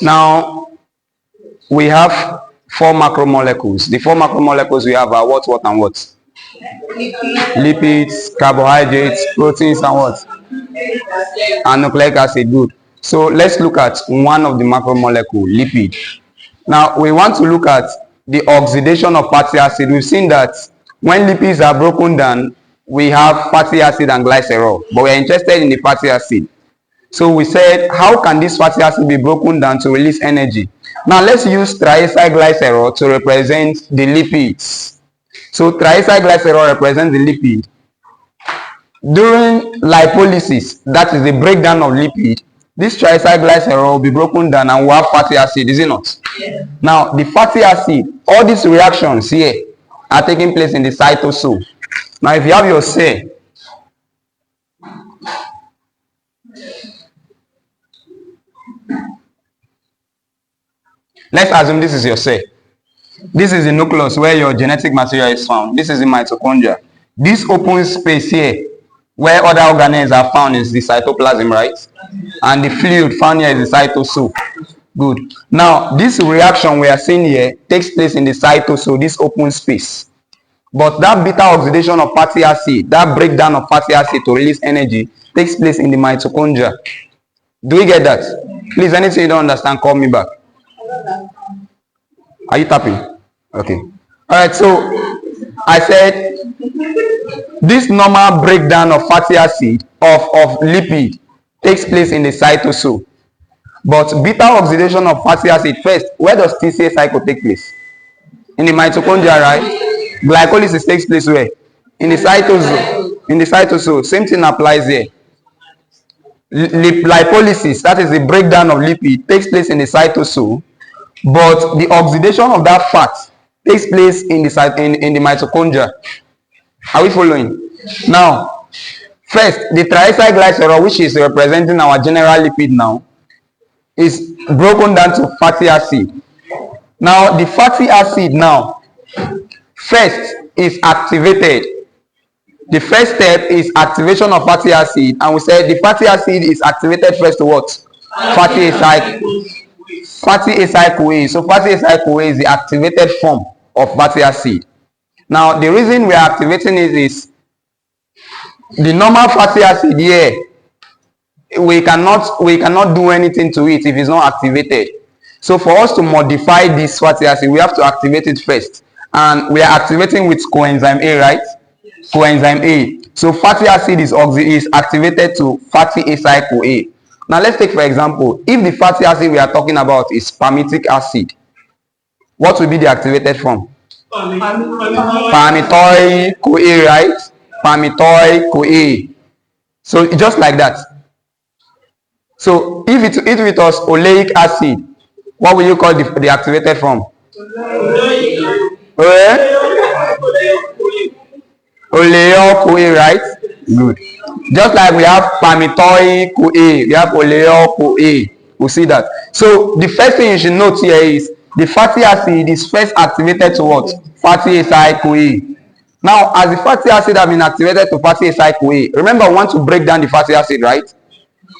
Now, we have 4 macromolecules. The 4 macromolecules we have are what, and what? Lipids, carbohydrates, proteins, and what? And nucleic acid. Good. So let's look at one of the macromolecule, lipid. Now we want to look at the oxidation of fatty acid. We've seen that when lipids are broken down, we have fatty acid and glycerol, but we're interested in the fatty acid. So we said, how can this fatty acid be broken down to release energy? Now let's use triacylglycerol to represent the lipids. So triacylglycerol represents the lipid. During lipolysis, that is the breakdown of lipid, this triacylglycerol will be broken down and will have fatty acid, is it not? Yeah. Now, the fatty acid, all these reactions here are taking place in the cytosol. Now, if you have your cell, let's assume this is your cell. This is the nucleus where your genetic material is found. This is the mitochondria. This open space here, where other organelles are found, is the cytoplasm, right? And the fluid found here is the cytosol. Good. Now, this reaction we are seeing here takes place in the cytosol, this open space. But that beta oxidation of fatty acid, that breakdown of fatty acid to release energy, takes place in the mitochondria. Do we get that? Please, anything you don't understand, call me back. Are you tapping? Okay. Alright, so I said this normal breakdown of fatty acid, of lipid, takes place in the cytosol. But beta oxidation of fatty acid, first, where does TCA cycle take place? In the mitochondria, right? Glycolysis takes place where? In the cytosol. In the cytosol. Same thing applies here. Lipolysis, that is the breakdown of lipid, takes place in the cytosol. But the oxidation of that fat takes place in the mitochondria. Are we following? Now, first, the triacylglycerol, which is representing our general lipid now, is broken down to fatty acid. Now, the fatty acid now, first is activated. The first step is activation of fatty acid, and we said the fatty acid is activated first to what? Fatty acyl. Fatty acyl CoA. So fatty acyl CoA is the activated form of fatty acid. Now, the reason we are activating it is the normal fatty acid here, we cannot do anything to it if it's not activated. So for us to modify this fatty acid, we have to activate it first. And we are activating with coenzyme A, right? Coenzyme A. So fatty acid is activated to fatty acyl CoA. Now let's take for example, if the fatty acid we are talking about is palmitic acid, what will be the activated form? Palmitoyl CoA, right? Palmitoyl CoA. So just like that. So if it was oleic acid, what will you call the activated form? Oleoyl CoA, right? Good. Just like we have palmitoyl CoA, we have oleoyl CoA. We'll see that. So the first thing you should note here is the fatty acid is first activated to what? Fatty acyl CoA. Now, as the fatty acid has been activated to fatty acyl CoA, remember we want to break down the fatty acid, right?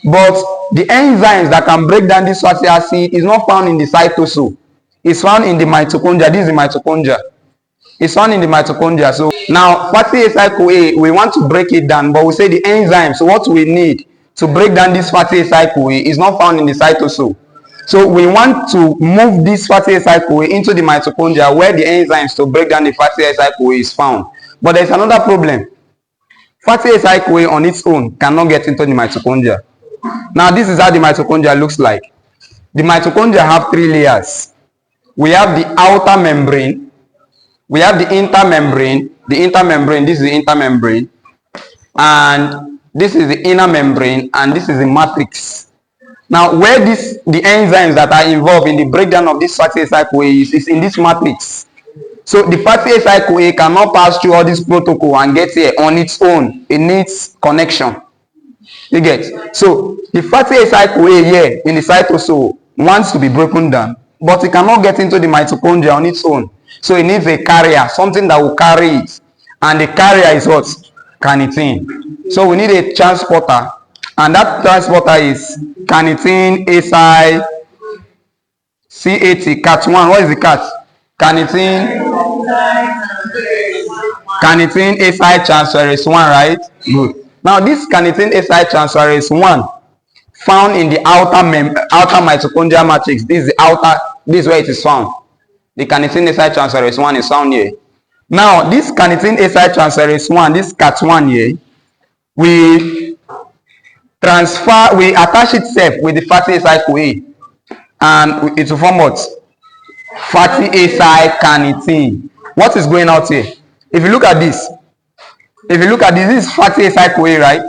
But the enzymes that can break down this fatty acid is not found in the cytosol. It's found in the mitochondria. This is the mitochondria. It's found in the mitochondria. So now fatty acyl CoA, we want to break it down, but we say the enzymes, what we need to break down this fatty acyl CoA is not found in the cytosol. So we want to move this fatty acyl CoA into the mitochondria where the enzymes to break down the fatty acyl CoA is found. But there's another problem. Fatty acyl CoA on its own cannot get into the mitochondria. Now this is how the mitochondria looks like. The mitochondria have 3 layers. We have the outer membrane, we have the intermembrane. The intermembrane, this is the intermembrane, and this is the inner membrane, and this is the matrix. Now, where the enzymes that are involved in the breakdown of this fatty acyl CoA is in this matrix. So the fatty acyl CoA cannot pass through all this protocol and get here on its own. It needs connection. You get? So the fatty acyl CoA here in the cytosol wants to be broken down, but it cannot get into the mitochondria on its own. So it needs a carrier, something that will carry it. And the carrier is what? Carnitine. So we need a transporter. And that transporter is carnitine acyl CAT, cat1. What is the cat? Carnitine acyl transferase 1, right? Good. Now this carnitine acyl transferase 1 found in the outer mitochondrial matrix. This is where it is found. The carnitine acyl transferase 1 is found here. Now this carnitine acyl transferase 1, this cat1 here, we attach itself with the fatty acyl CoA, and it will form what? Fatty acyl carnitine. What is going out here? If you look at this, this is fatty acyl CoA, right?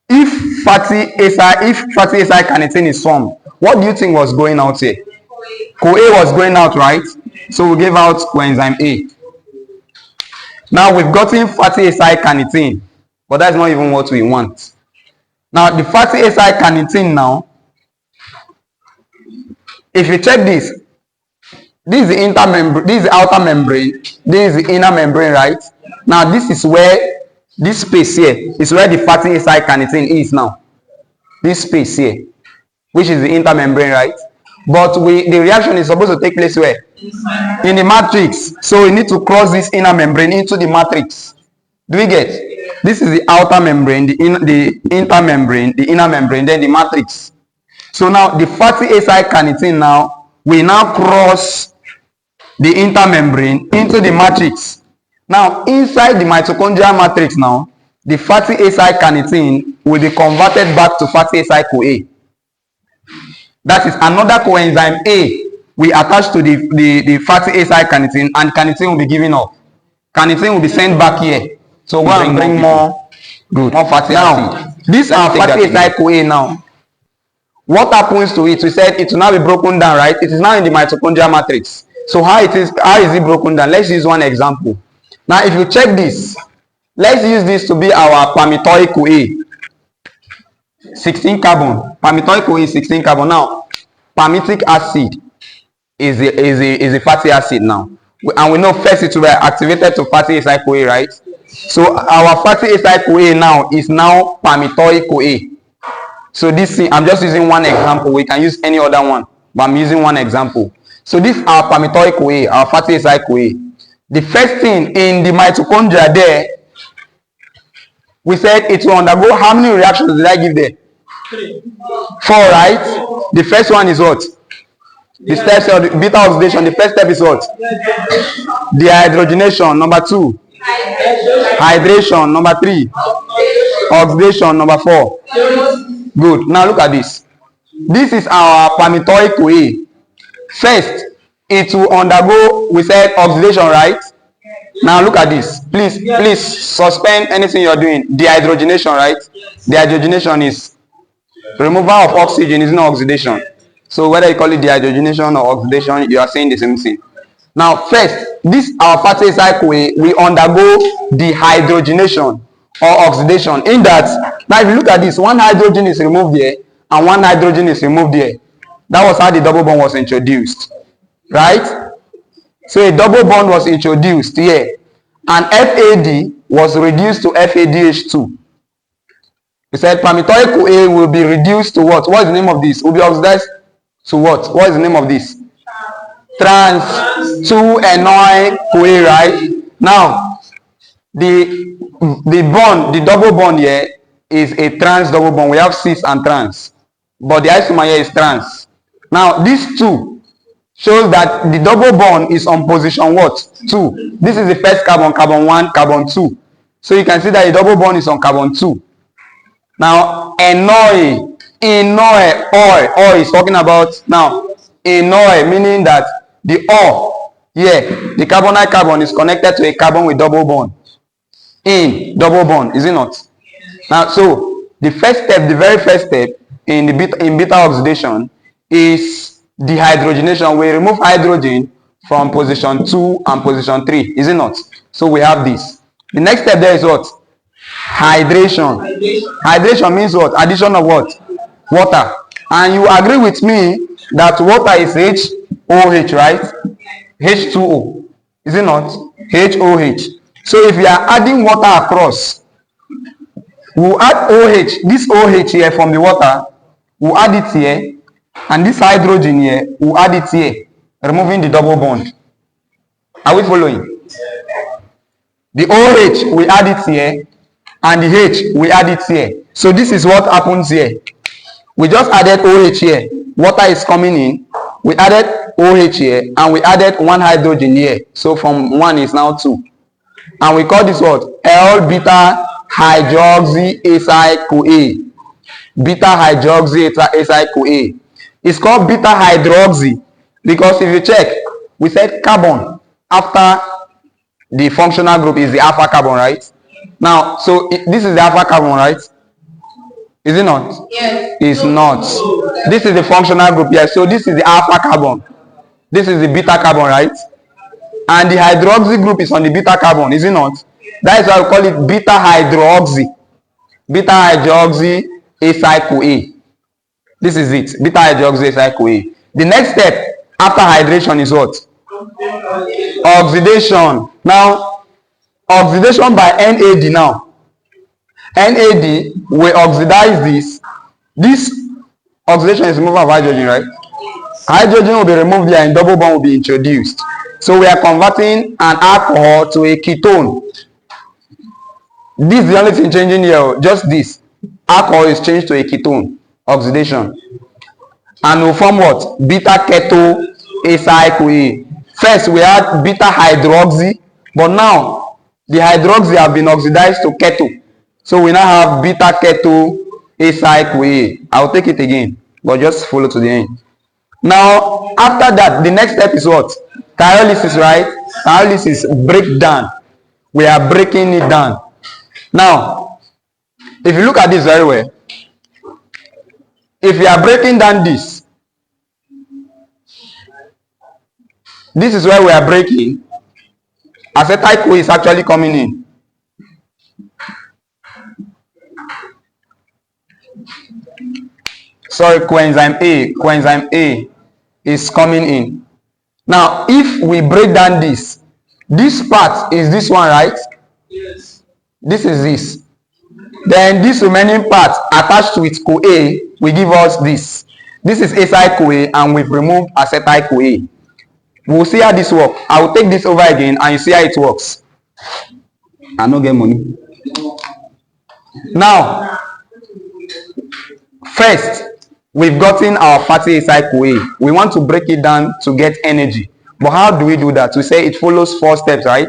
If fatty acyl carnitine is formed, what do you think was going out here? CoA was going out, right? So we gave out coenzyme A. Now we've gotten fatty acyl carnitine, but that's not even what we want. Now the fatty acyl carnitine now, if you check this is the outer membrane, this is the inner membrane, right? Now this is where this space here is where the fatty acyl carnitine is now. This space here, which is the inner membrane, right? But the reaction is supposed to take place where? In the matrix. So we need to cross this inner membrane into the matrix. Do we get? This is the outer membrane, the inner membrane, the inner membrane, then the matrix. So now the fatty acyl carnitine now will now cross the inner membrane into the matrix. Now inside the mitochondrial matrix now, the fatty acyl carnitine will be converted back to fatty acyl CoA. That is another coenzyme A we attach to the fatty acyl carnitine, and carnitine will be given up. Carnitine will be sent back here. So go and bring more fatty acid. This are fatty acyl CoA now. What happens to it? We said it will now be broken down, right? It is now in the mitochondrial matrix. So how is it broken down? Let's use one example. Now if you check this, let's use this to be our palmitoic CoA. 16 carbon. Palmitoic CoA is 16 carbon. Now palmitic acid is a fatty acid now. And we know first it will be activated to fatty acyl CoA, right? So our fatty acyl CoA now is now palmitoic CoA. So this thing, I'm just using one example. We can use any other one, but I'm using one example. So this is our palmitoic CoA, our fatty acyl CoA. The first thing in the mitochondria there, we said it will undergo how many reactions did I give there? 4, right? The first one is what? The steps of the beta oxidation. The first step is what? Dehydrogenation. Number 2. Hydration. Number 3. Oxidation. Number 4. Good. Now look at this. This is our palmitoic CoA. First, it will undergo, we said, oxidation, right? Now look at this. Please suspend anything you're doing. Dehydrogenation, right? Dehydrogenation is removal of oxygen, is not oxidation. So whether you call it dehydrogenation or oxidation, you are saying the same thing. Now first, this our fatty acyl CoA, we undergo dehydrogenation or oxidation. In that, now if you look at this, one hydrogen is removed here and one hydrogen is removed here. That was how the double bond was introduced, right? So a double bond was introduced here, and FAD was reduced to FADH2. We said palmitoic CoA will be reduced to what? What is the name of this? Will be oxidized to what? What is the name of this? Trans 2-enoyl CoA, right? Now the bond, the double bond here is a trans double bond. We have cis and trans, but the isomer here is trans. Now these two shows that the double bond is on position what? 2. This is the first carbon, carbon 1, carbon 2. So you can see that the double bond is on carbon 2. Now enoyl is talking about now enoyl, meaning that the O here, the carbonyl carbon is connected to a carbon with double bond. In double bond, is it not? Now so the first step, the very first step in beta oxidation is dehydrogenation. We remove hydrogen from position 2 and position 3, is it not? So we have this. The next step there is what? Hydration. Hydration means what? Addition of what? Water. And you agree with me that water is HOH, right? H2O, is it not? HOH. So if you are adding water across, we'll add OH, this OH here from the water, we'll add it here, And this hydrogen here, we'll add it here, removing the double bond. Are we following? The OH, we add it here, and the H, we add it here. So this is what happens here. We just added OH here. Water is coming in. We added OH here, and we added one hydrogen here. So from 1 is now 2. And we call this what? L-beta hydroxy-acyl-CoA. Beta hydroxy-acyl-CoA. It's called beta hydroxy because if you check, we said carbon after the functional group is the alpha carbon, right? Now, so this is the alpha carbon, right? Is it not? Yes. It's not. This is the functional group, yes. So this is the alpha carbon. This is the beta carbon, right? And the hydroxy group is on the beta carbon, is it not? That is why we call it beta hydroxy. Beta hydroxy acyl-CoA. This is it. Beta hydroxy acyl-CoA. The next step after hydration is what? Oxidation. Now, oxidation by NAD now. NAD will oxidize this. This oxidation is removal of hydrogen, right? Hydrogen will be removed here and double bond will be introduced. So we are converting an alcohol to a ketone. This is the only thing changing here. Just this. Alcohol is changed to a ketone. Oxidation. And will form what? Beta keto acyl-CoA. First we had beta hydroxy, but now the hydroxy have been oxidized to keto. So we now have beta keto acyl-CoA. I'll take it again, but just follow to the end. Now, after that, the next step is what? Pyrolysis, right? Pyrolysis, breakdown. We are breaking it down. Now, if you look at this very well, if you are breaking down this is where we are breaking. Acetyl-CoA is actually coming in. Sorry, coenzyme A is coming in. Now, if we break down this part is this one, right? Yes. This is this. Then this remaining part attached to its CoA will give us this. This is acyl-CoA and we've removed acetyl-CoA. We'll see how this works. I will take this over again and you see how it works. I don't get money. Now, first, we've gotten our fatty acyl-CoA. We want to break it down to get energy. But how do we do that? We say it follows 4 steps, right?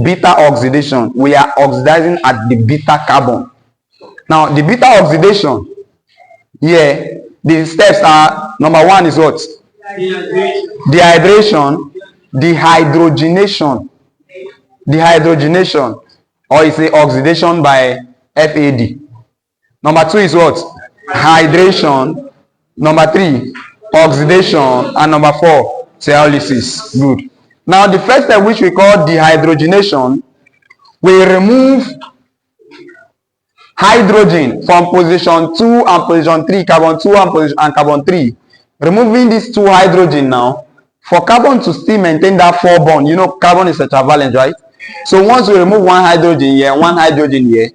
Beta oxidation. We are oxidizing at the beta carbon. Now, the beta oxidation, the steps are, number 1 is what? Dehydration, dehydrogenation, or it's a oxidation by FAD. Number 2 is what? Hydration. Number 3, oxidation, and number 4, pyrolysis. Good. Now the first step, which we call dehydrogenation, we remove hydrogen from position 2 and position 3, carbon 2 and carbon 3. Removing these 2 hydrogen now, for carbon to still maintain that 4 bond, you know carbon is tetravalent, right? So once we remove 1 hydrogen here, 1 hydrogen here,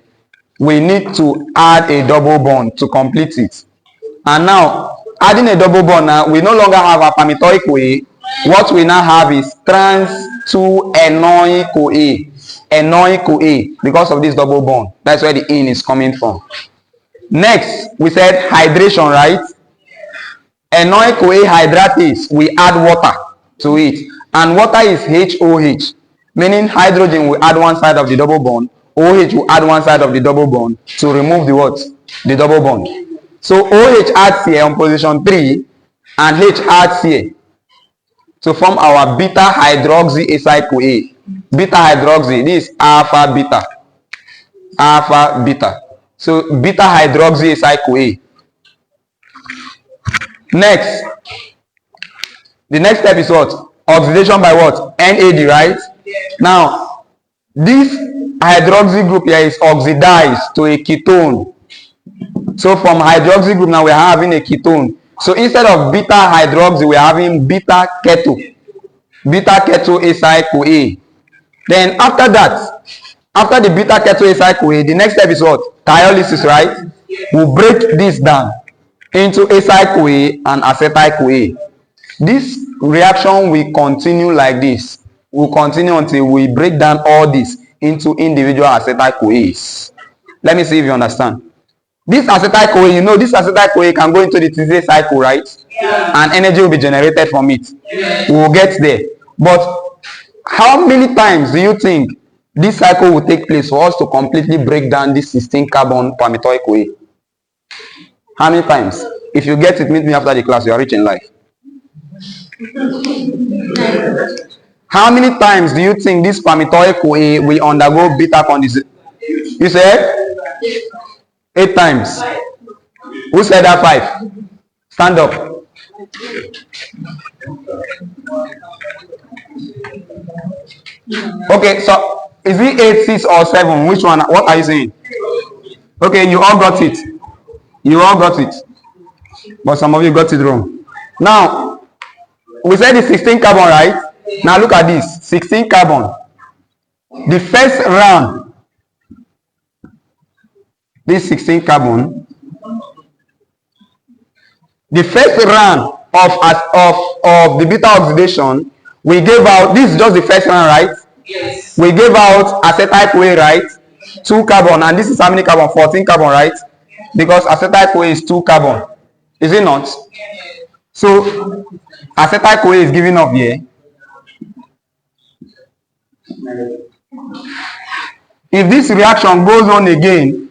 we need to add a double bond to complete it. And now, adding a double bond now, we no longer have a palmitoic-CoA. What we now have is trans-2-enoic-CoA. Enoic-CoA, because of this double bond. That's where the in is coming from. Next, we said hydration, right? Enoic-CoA hydratase, we add water to it. And water is HOH, meaning hydrogen will add one side of the double bond, OH will add one side of the double bond to remove the what? The double bond. So OH adds here on position 3 and H adds here to form our beta hydroxy acyl-CoA. Beta hydroxy, this is alpha beta. Alpha beta. So beta hydroxy acyl-CoA. Next, the next step is what? Oxidation by what? NAD, right? Now, this hydroxy group here is oxidized to a ketone. So from hydroxy group now we are having a ketone. So instead of beta hydroxy we are having beta keto. Beta keto acyl-CoA. Then after that, after the beta keto acyl-CoA, the next step is what? Pyrolysis, right? We'll break this down into acyl-CoA and acetyl-CoA. This reaction will continue like this. Will continue until we break down all this into individual acetyl-CoAs. Let me see if you understand. This acetyl-CoA, you know, this acetyl-CoA can go into the TCA cycle, right? Yeah. And energy will be generated from it. Yeah. We will get there. But how many times do you think this cycle will take place for us to completely break down this 16 carbon palmitoic-CoA? How many times? If you get it, meet me after the class. You are rich in life. How many times do you think this palmitoic-CoA will undergo beta condensation? You said 8 times. Who said that 5? Stand up. Okay, so is it 8, 6, or 7? Which one? What are you saying? Okay, you all got it. You all got it. But some of you got it wrong. Now, we said it's 16 carbon, right? Now look at this. 16 carbon. The first round, this 16 carbon, the first round of the beta oxidation, we gave out, this is just the first round, right? Yes. We gave out acetyl-CoA, right? 2 carbon, and this is how many carbon? 14 carbon, right? Because acetyl-CoA is 2 carbon. Is it not? So acetyl-CoA is giving up here. If this reaction goes on again,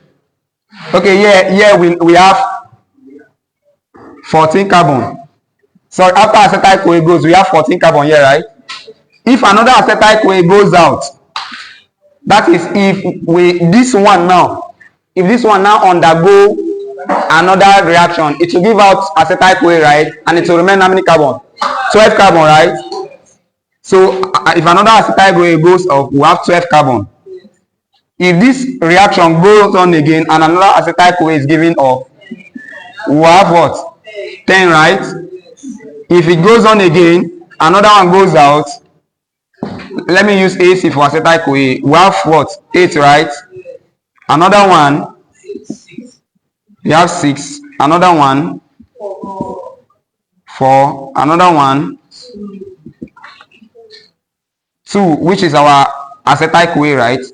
okay, here we have 14 carbon. So after acetyl-CoA goes, we have 14 carbon here, right? If another acetyl-CoA goes out, that is if this one now undergo another reaction, it will give out acetyl-CoA, right? And it will remain how many carbon? 12 carbon, right? So if another acetyl-CoA goes up, we have 12 carbon. If this reaction goes on again and another acetyl-CoA is giving up, we have what? 10, right? If it goes on again, another one goes out. Let me use AC for acetyl-CoA. We have what? 8, right? Another one, we have 6. Another one, 4. Another one, 2, which is our acetyl-CoA, right?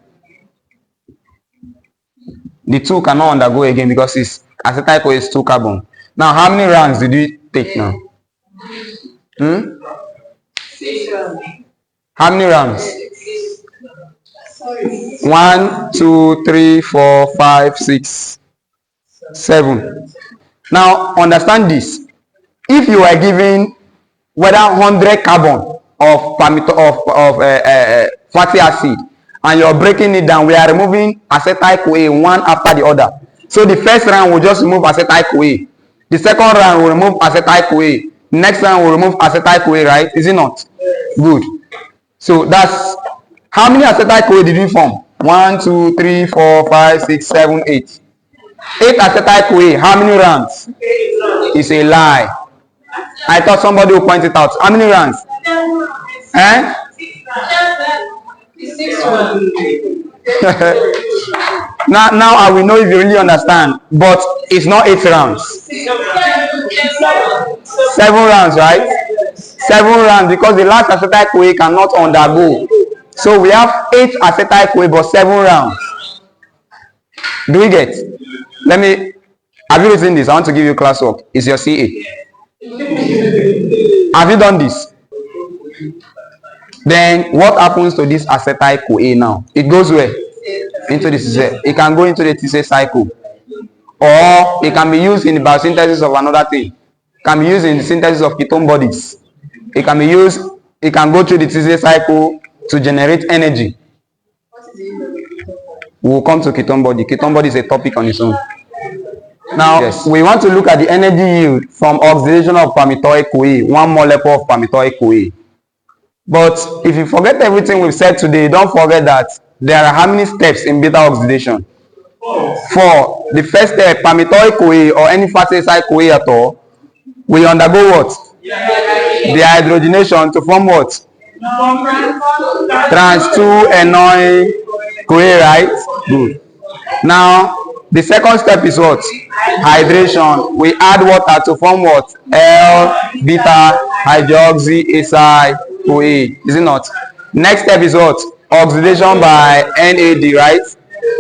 The 2 cannot undergo again because it's acetyl-CoA is 2 carbon. Now, how many rounds did we take now? 6 rounds. How many rounds? 1, 2, 3, 4, 5, 6, 7. Now, understand this. If you are given whether 100 carbon of fatty acid and you're breaking it down, we are removing acetyl-CoA one after the other. So the first round will just remove acetyl-CoA. The second round will remove acetyl-CoA. Next round will remove acetyl-CoA, right? Is it not? Good. So that's how many acetyl-CoA did we form? 1, 2, 3, 4, 5, 6, 7, 8. 8 acetyl-CoA. How many rounds? It's a lie. I thought somebody would point it out. How many rounds? Eh? 6 rounds. now I will know if you really understand. But it's not 8 rounds. 7 rounds, right? 7 rounds because the last acetyl-CoA cannot undergo. So we have 8 acetyl-CoA but 7 rounds. Do we get? Have you written this? I want to give you classwork. It's your CA. Have you done this? Then what happens to this acetyl-CoA now? It goes where? Into the TCA. It can go into the TCA cycle. Or it can be used in the biosynthesis of another thing. It can be used in the synthesis of ketone bodies. It can go through the TCA cycle to generate energy. We'll come to ketone body. Ketone body is a topic on its own. Now, yes, we want to look at the energy yield from oxidation of palmitoic-CoA, 1 molecule of palmitoic-CoA. But if you forget everything we've said today, don't forget that there are how many steps in beta oxidation? 4. The first step, palmitoic-CoA or any fatty acid-CoA at all, we undergo what? Dehydrogenation to form what? Trans-2-enoyl-CoA, right? Good. Now, the second step is what? hydration. We add water to form what? L-beta hydroxyacid-CoA. Is it not? Next step is what? Oxidation by NAD, right?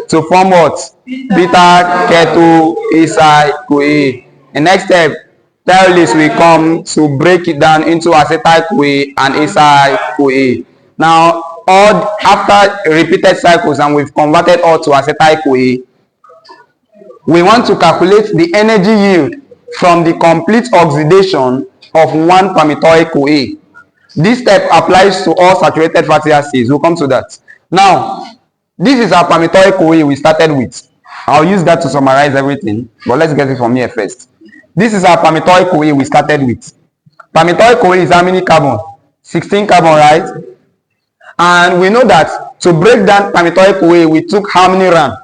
To form what? Beta ketoacid-CoA. The next step, pyrolysis will come to break it down into acetyl-CoA and acyl-CoA. Now, all after repeated cycles and we've converted all to acetyl-CoA, we want to calculate the energy yield from the complete oxidation of one palmitoyl-CoA. This step applies to all saturated fatty acids. We'll come to that. Now, this is our palmitoyl-CoA we started with. I'll use that to summarize everything, but let's get it from here first. This is our palmitoyl-CoA we started with. Palmitoyl-CoA is how many carbon? 16 carbon, right? And we know that to break down palmitoyl-CoA, we took how many rounds?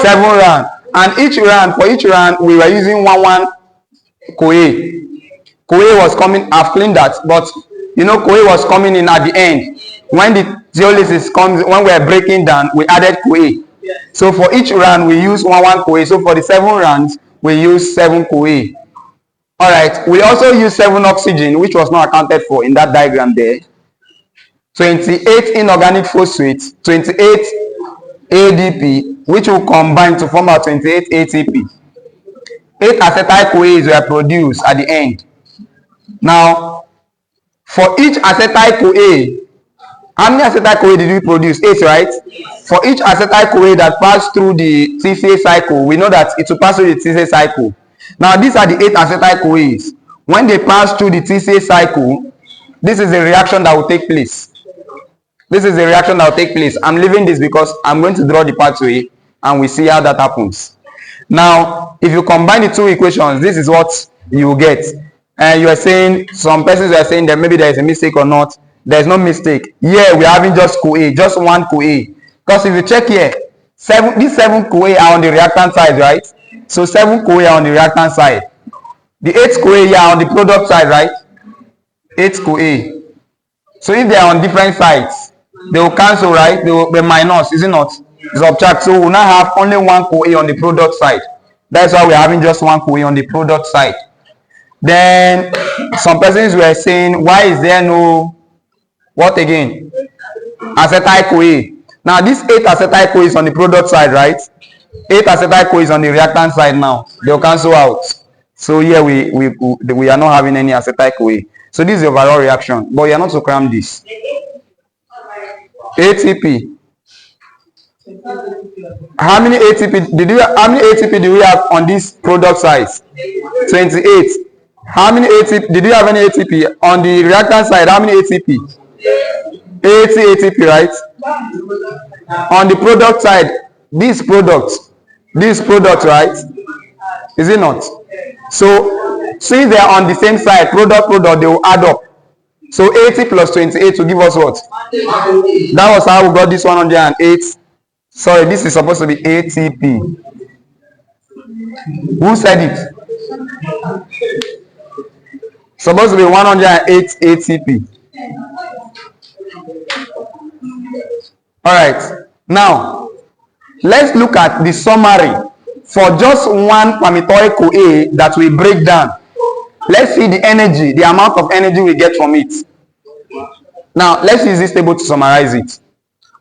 7 rounds. And for each round, we were using 1 CoA. CoA was coming, I've cleaned that, but you know, CoA was coming in at the end. When the zeolysis comes, when we are breaking down, we added CoA. So for each round, we use 1 CoA. So for the 7 rounds, we use 7 CoA. All right. We also use 7 oxygen, which was not accounted for in that diagram there. 28 inorganic phosphates, 28 ADP, which will combine to form our 28 ATP. 8 acetyl-CoAs were produced at the end. Now, for each acetyl-CoA, how many acetyl-CoA did we produce? 8, right? For each acetyl-CoA that passed through the TCA cycle, we know that it will pass through the TCA cycle. Now, these are the 8 acetyl-CoAs. When they pass through the TCA cycle, this is a reaction that will take place. This is a reaction that will take place. I'm leaving this because I'm going to draw the pathway and we see how that happens. Now, if you combine the two equations, this is what you will get. And you are saying, some persons are saying that maybe there is a mistake or not. There is no mistake. Here we are having just CoA, just 1 CoA. Because if you check here, these 7 CoA are on the reactant side, right? So 7 CoA are on the reactant side. The 8 CoA here are on the product side, right? 8 CoA. So if they are on different sides, they will cancel, right? They will be minus, is it not? Subtract. So we will now have only 1 CoA on the product side. That's why we're having just 1 CoA on the product side. Then some persons were saying, why is there no, what again? Acetyl-CoA. Now this 8 acetyl-CoA is on the product side, right? 8 acetyl-CoA is on the reactant side now. They'll cancel out. So here we are not having any acetyl-CoA. So this is the overall reaction. But you are not to cram this. ATP. How many ATP do we have on this product side? 28. How many ATP did you have any ATP on the reactant side? How many ATP? 80 ATP, right? On the product side, this product, right? Is it not? So since they are on the same side, product, they will add up. So 80 plus 28 will give us what? That was how we got this 108. Sorry, this is supposed to be ATP. Who said it? Supposed to be 108 ATP. All right. Now, let's look at the summary for just 1 palmitoyl-CoA that we break down. Let's see the energy, the amount of energy we get from it. Now, let's use this table to summarize it.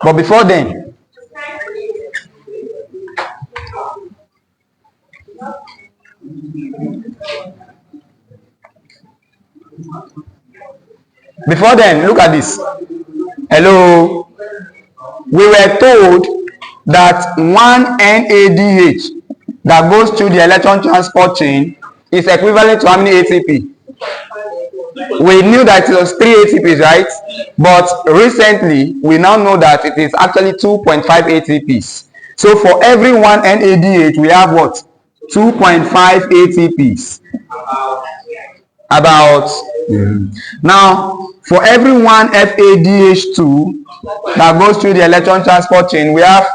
But before then, look at this. Hello. We were told that 1 NADH that goes through the electron transport chain is equivalent to how many ATP? We knew that it was 3 ATPs, right? But recently, we now know that it is actually 2.5 ATPs. So for every 1 NADH, we have what? 2.5 ATPs. Now, for every 1 FADH2 that goes through the electron transport chain, we have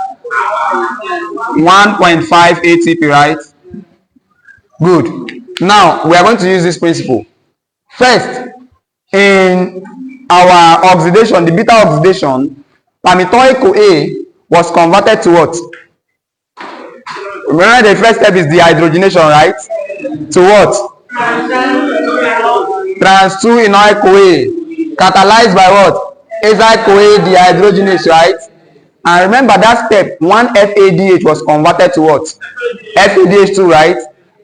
1.5 ATP, right? Good. Now, we are going to use this principle. First, in our oxidation, the beta oxidation, palmitoyl-CoA was converted to what? Remember the first step is dehydrogenation, right? To what? Trans 2 enoyl CoA, catalyzed by what? Acyl CoA dehydrogenase, right? And remember that step, one FADH was converted to what? FADH2, right?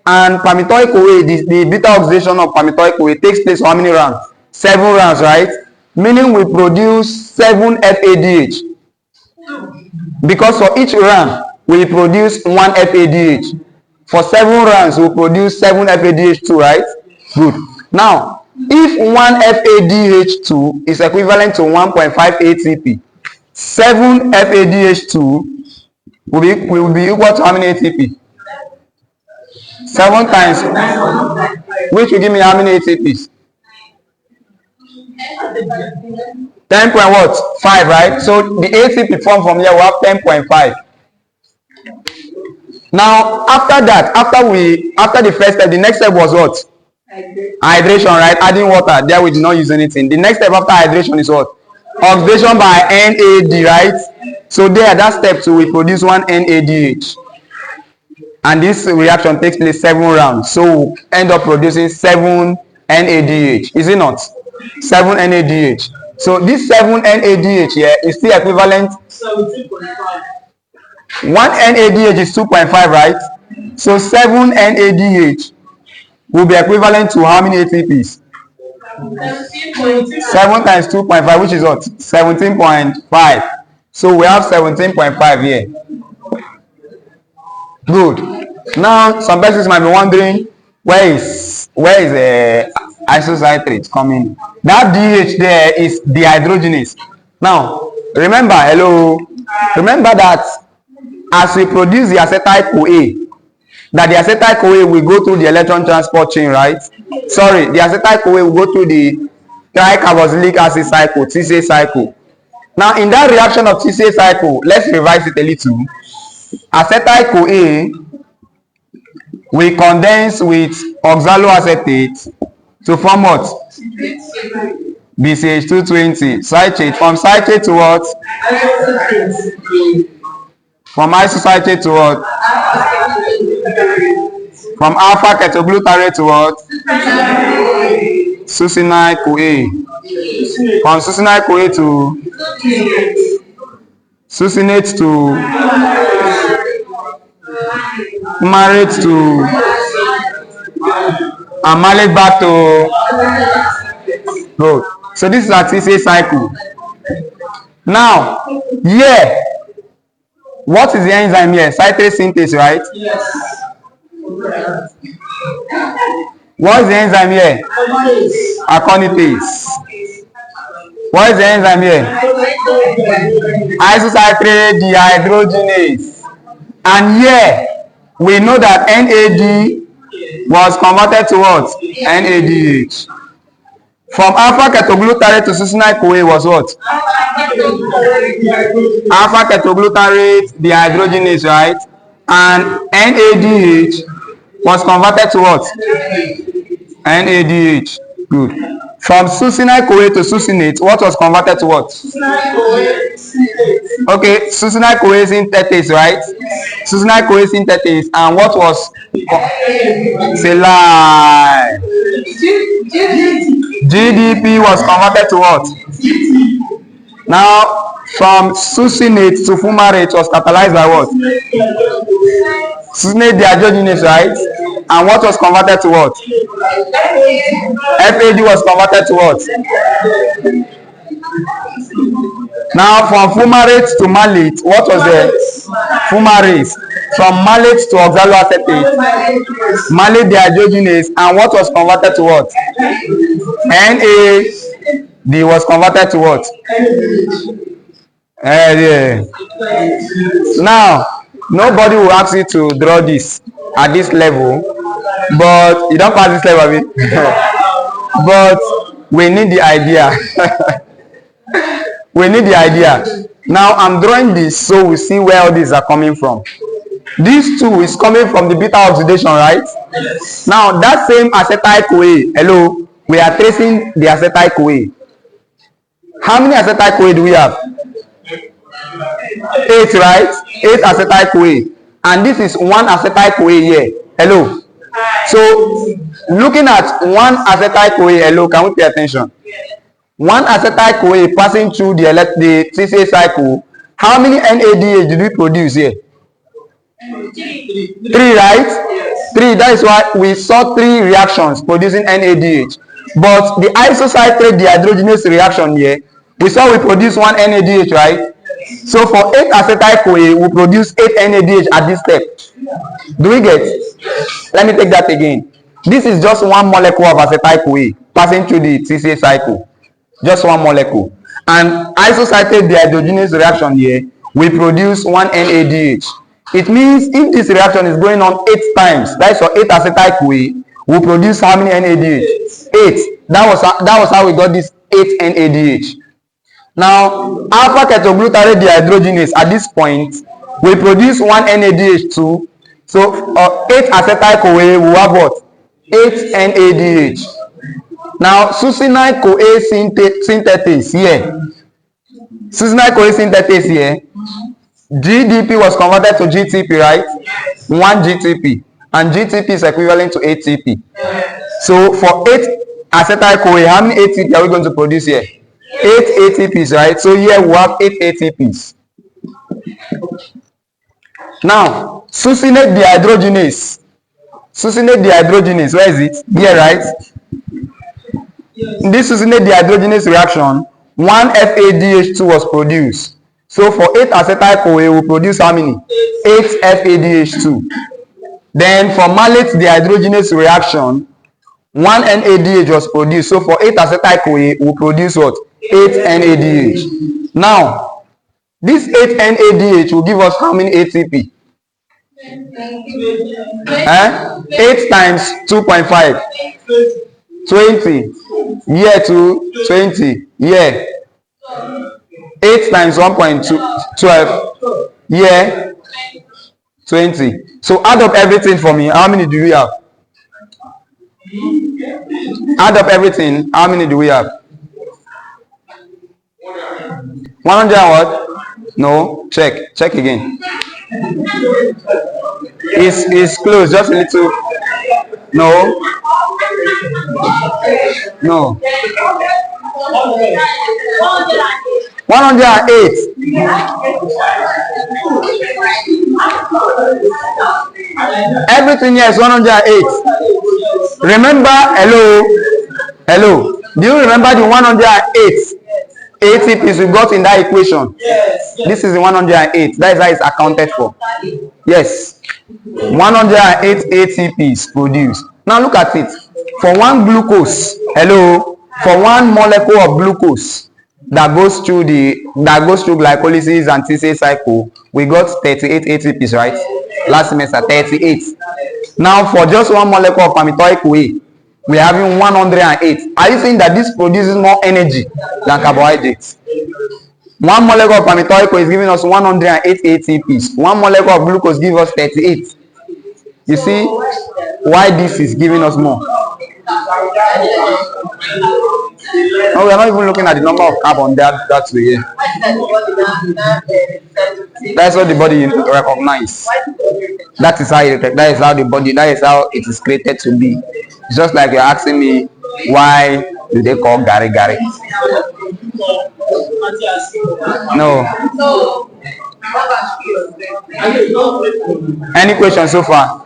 And palmitoyl CoA, the beta oxidation of palmitoyl CoA takes place for how many rounds? 7 rounds, right? Meaning we produce 7 FADH. Because for each round, we produce 1 FADH. For 7 rounds, we produce 7 FADH2, right? Good. Now, if 1 FADH2 is equivalent to 1.5 ATP, 7 FADH2 will be equal to how many ATP? 7 times, which will give me how many ATPs? 10 point what? 5, right? So the ATP formed from here will have 10.5. Now, after that, after the first step, the next step was what? Hydration, right? Adding water. There we did not use anything. The next step after hydration is what? Oxidation by NAD, right? So there, that step 2, we produce 1 NADH. And this reaction takes place 7 rounds. So we end up producing 7 NADH. Is it not? 7 NADH. So this 7 NADH here is still equivalent. 1 NADH is 2.5, right? So 7 NADH will be equivalent to how many ATPs? 7 times 2.5, which is what? 17.5. So we have 17.5 here. Good. Now some persons might be wondering, where is isocitrate coming? That DH there is dehydrogenase. Now remember that as we produce the acetyl CoA, that the acetyl CoA will go through the electron transport chain, right? Sorry, the acetyl CoA will go through the tricarboxylic acid cycle, TCA cycle. Now in that reaction of TCA cycle, let's revise it a little. Acetyl CoA will condense with oxaloacetate to form what? BCH220. Citrate. From citrate to what? From isocitrate to what? From alpha ketoglutarate to what? Succinyl CoA. From succinyl CoA to succinate to married to amylate back to good. So this is our TCA cycle. Now here, what is the enzyme here? Citrate synthase, right? Yes. What is the enzyme here? Aconitase. What is the enzyme here? Isocitrate dehydrogenase. And here we know that NAD was converted to what? NADH. From alpha ketoglutarate to succinyl CoA was what? Alpha ketoglutarate dehydrogenase, right? And NADH was converted to what? NADH. Good. From succinyl CoA to succinate, what was converted to what? Okay, succinyl CoA synthetase, right? Succinyl CoA synthetase, and what was saline? GDP was converted to what? Now, from succinate to fumarate was catalyzed by what? Succinate dehydrogenase, right? And what was converted to what? FAD was converted to what? Now from fumarate to malate, what was the fumarase? From malate to oxaloacetate, malate dehydrogenase, and what was converted to what? NAD was converted to what? Yeah. Now nobody will ask you to draw this at this level, but you don't pass this level, I mean. But we need the idea. We need the idea. Now I'm drawing this so we see where all these are coming from. This too is coming from the beta oxidation, right? Yes. Now that same acetyl CoA, hello, we are tracing the acetyl CoA. How many acetyl CoA do we have? 8, right? 8 acetyl CoA. and this is 1-acetyl-CoA here. Hello. So looking at 1-acetyl-CoA, hello, can we pay attention? 1-acetyl-CoA passing through the TCA cycle. How many NADH did we produce here? 3, right? 3. That is why we saw 3 reactions producing NADH. But the isocitrate dehydrogenase reaction here, we saw we produce 1 NADH, right? So for 8-acetyl-CoA, we produce 8 NADH at this step. Do we get? Let me take that again. This is just 1 molecule of acetyl-CoA passing through the TCA cycle. Just 1 molecule. And isocitrate dehydrogenase reaction here, we produce 1 NADH. It means if this reaction is going on 8 times, that is for 8-acetyl-CoA, we produce how many NADH? 8. That was how we got this 8 NADH. Now, alpha ketoglutarate dehydrogenase at this point, we produce 1 NADH too. So 8-acetyl-CoA will have what? 8 NADH. Now, succinyl-CoA synthetase here. Succinyl-CoA synthetase here. GDP was converted to GTP, right? 1 GTP. And GTP is equivalent to ATP. So for 8-acetyl-CoA, how many ATP are we going to produce here? 8 ATPs, right? So here we have 8 ATPs. Now, succinate dehydrogenase. Succinate dehydrogenase, where is it? Here, right? In this succinate dehydrogenase reaction, 1 FADH2 was produced. So for 8-acetyl-CoA, we produce how many? 8 FADH2. Then for malate dehydrogenase reaction, 1 NADH was produced. So for 8-acetyl-CoA, we produce what? 8 NADH. Now, this 8 NADH will give us how many ATP? 8 times 2.5. 20. Here to 20. Here. 8 times 1.2, 12. Here. 20. So add up everything for me. How many do we have? Add up everything. How many do we have? 100 what? No. Check. Check again. It's close. Just a little. No. No. 108. Everything here is 108. Remember, hello. Do you remember the 108 ATPs we got in that equation? This is the 108. That is how it's accounted for. Yes. 108 ATPs produced. Now look at it. For 1 glucose, for 1 molecule of glucose that goes through glycolysis and TCA cycle, we got 38 ATPs, right? Last semester, 38. Now for just 1 molecule of palmitoic-CoA, we are having 108. Are you saying that this produces more energy than carbohydrates? 1 molecule of palmitoic-CoA is giving us 108 ATPs. 1 molecule of glucose gives us 38. You see why this is giving us more? No, we are not even looking at the number of carbon that's here. That's what the body recognizes. That is how the body, that is how it is created to be. It's just like you're asking me, why do they call Gary? No. Any question so far?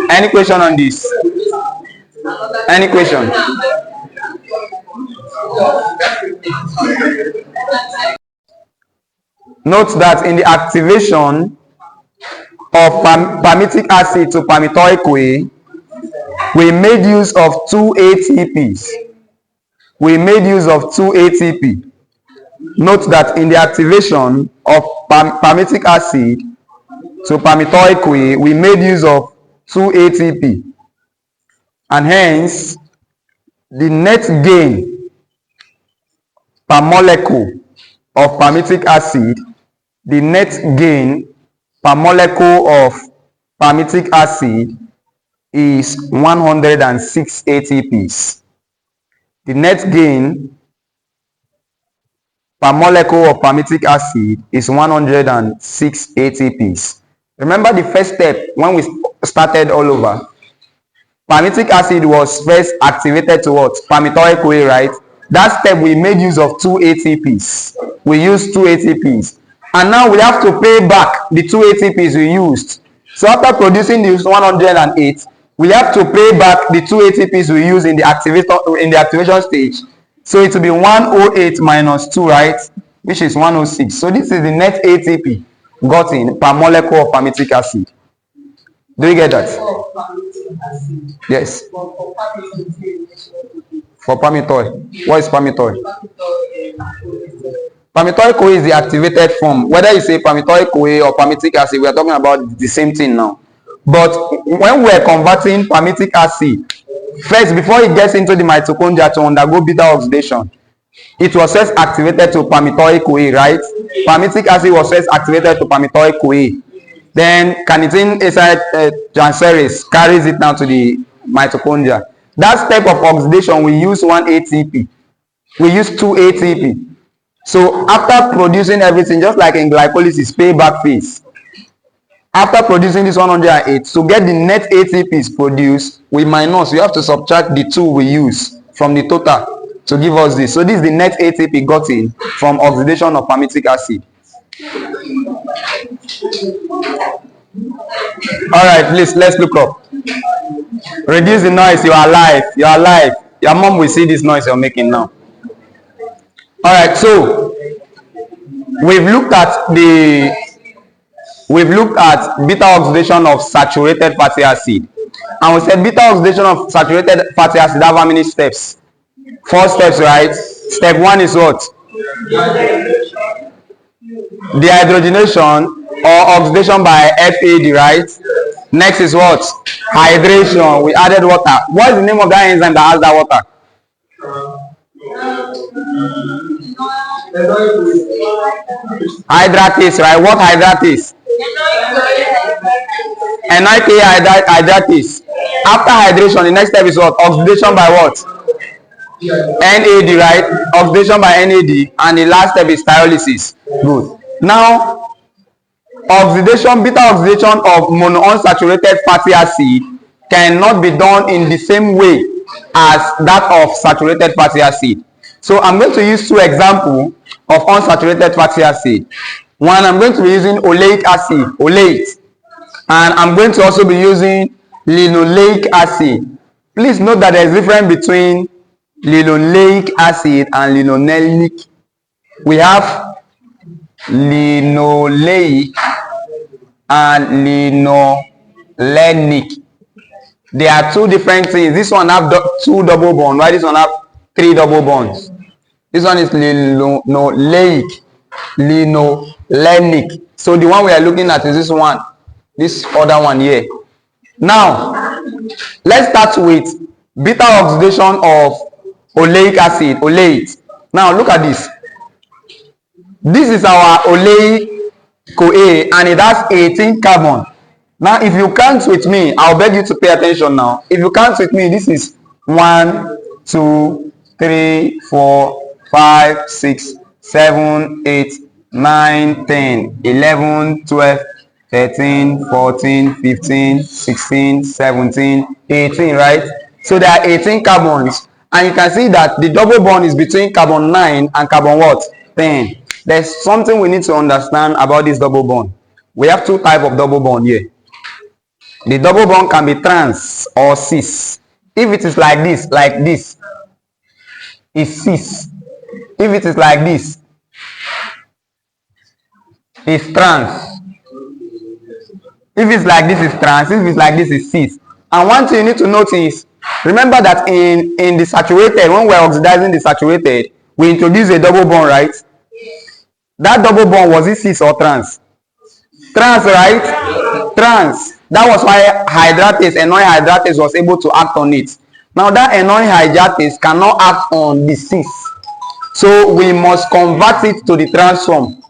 Any question on this? Any question? Note that in the activation of palmitic acid to palmitoic-CoA, we made use of 2 ATPs. We made use of 2 ATP. Note that in the activation of palmitic acid to palmitoic-CoA, we made use of 2 ATP. And hence, the net gain per molecule of palmitic acid, the net gain per molecule of palmitic acid is 106 ATPs. The net gain per molecule of palmitic acid is 106 ATPs. Remember the first step when we started all over. Palmitic acid was first activated to what? Palmitoyl-CoA, right? That step we made use of 2 ATPs. We used 2 ATPs. And now we have to pay back the 2 ATPs we used. So after producing this 108, we have to pay back the 2 ATPs we use in the activation stage. So it will be 108 minus 2, right? Which is 106. So this is the net ATP gotten per molecule of palmitic acid. Do you get that? Yes. For palmitoyl. What is palmitoyl? Palmitoyl-CoA is the activated form. Whether you say palmitoyl-CoA or palmitic acid, we are talking about the same thing now. But when we are converting palmitic acid, first, before it gets into the mitochondria to undergo beta oxidation, it was first activated to palmitoyl-CoA, right? Palmitic acid was first activated to palmitoyl-CoA. Then carnitine acid transferase carries it down to the mitochondria. That step of oxidation, we use 1 ATP. We use 2 ATP. So after producing everything, just like in glycolysis, payback phase. After producing this 108, to get the net ATPs produced, we minus. We have to subtract the 2 we use from the total to give us this. So this is the net ATP gotten from oxidation of palmitic acid. All right, please, let's look up. Reduce the noise. You are alive. You are alive. Your mom will see this noise you're making now. All right, so we've looked at beta oxidation of saturated fatty acid, and we said beta oxidation of saturated fatty acid have how many steps? 4 steps, right? Step 1 is what? Dehydrogenation or oxidation by FAD, right? Next is what? Hydration. We added water. What is the name of that enzyme that has that water? Hydratase, right? What hydratase? NIK hydratase. After hydration, the next step is what? Oxidation by what? NAD, right? Oxidation by NAD, and the last step is pyrolysis. Good. Now, beta oxidation of monounsaturated fatty acid cannot be done in the same way as that of saturated fatty acid. So I'm going to use 2 examples of unsaturated fatty acid. One, I'm going to be using oleic acid, oleate, and I'm going to also be using linoleic acid. Please note that there is a difference between linoleic acid and linolenic. We have linoleic and linolenic. They are 2 different things. This one have 2 double bonds, right? This one have 3 double bonds. This one is linoleic, linolenic. So the one we are looking at is this one, this other one here. Now, let's start with beta oxidation of oleic acid, oleate. Now look at this. This is our oleic-CoA and it has 18 carbon. Now if you count with me, I'll beg you to pay attention now. If you count with me, this is 1, 2, 3, 4, 5, 6, 7, 8, 9, 10, 11, 12, 13, 14, 15, 16, 17, 18, right? So there are 18 carbons, and you can see that the double bond is between carbon 9 and carbon what? 10. There's something we need to understand about this double bond. We have 2 types of double bond here. The double bond can be trans or cis. If it is like this, it's cis. If it is like this, it's trans. If it's like this, it's trans. If it's like this, it's cis. And one thing you need to notice, remember that in the saturated, when we're oxidizing the saturated, we introduce a double bond, right? That double bond, was it cis or trans? Trans, right? Trans. That was why hydratase, annoying hydratase, was able to act on it. Now that annoying hydratase cannot act on the cis. So we must convert it to the trans form.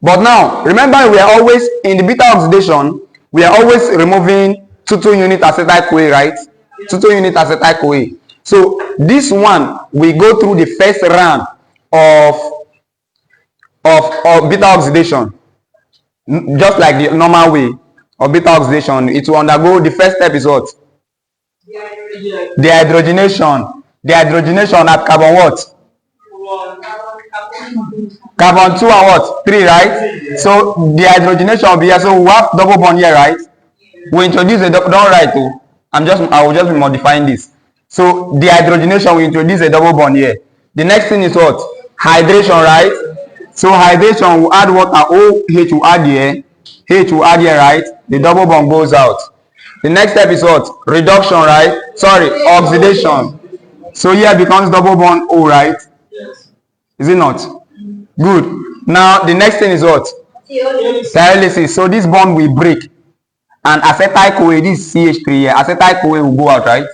But now, remember, we are always, in the beta oxidation, we are always removing 2,2 unit acetyl-CoA, right? 2,2 unit acetyl-CoA. So this one, we go through the first round of beta oxidation, just like the normal way. of beta oxidation, it will undergo, the first step is what? Dehydrogenation. Dehydrogenation at carbon what? Carbon 2 and what? 3, right? So dehydrogenation will be here. So we have double bond here, right? We introduce a don't write too. I will just be modifying this. So dehydrogenation, we introduce a double bond here. The next thing is what? Hydration, right? So hydration will add water. OH will add here. H will add here, right? The double bond goes out. The next step is what? Reduction, right? Sorry, oxidation. So here becomes double bond O, right? Is it not? Good. Now the next thing is what? Pyrolysis. So this bond will break. And acetyl-CoA, this is CH3 here. Acetyl-CoA will go out, right?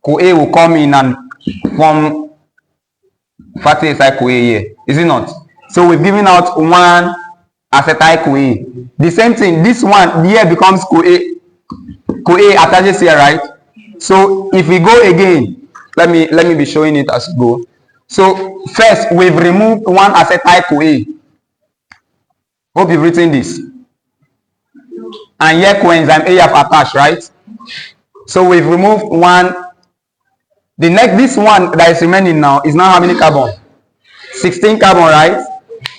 CoA will come in and form fatty acyl-CoA here. Is it not? So we've given out one acetyl-CoA. The same thing, this one here becomes CoA. CoA attaches here, right? So if we go again, let me be showing it as we go. So first we've removed one acetyl-CoA. Hope you've written this. And here coenzyme A have attached, right? So we've removed one. The next, this one that is remaining now is now how many carbon? 16 carbon, right?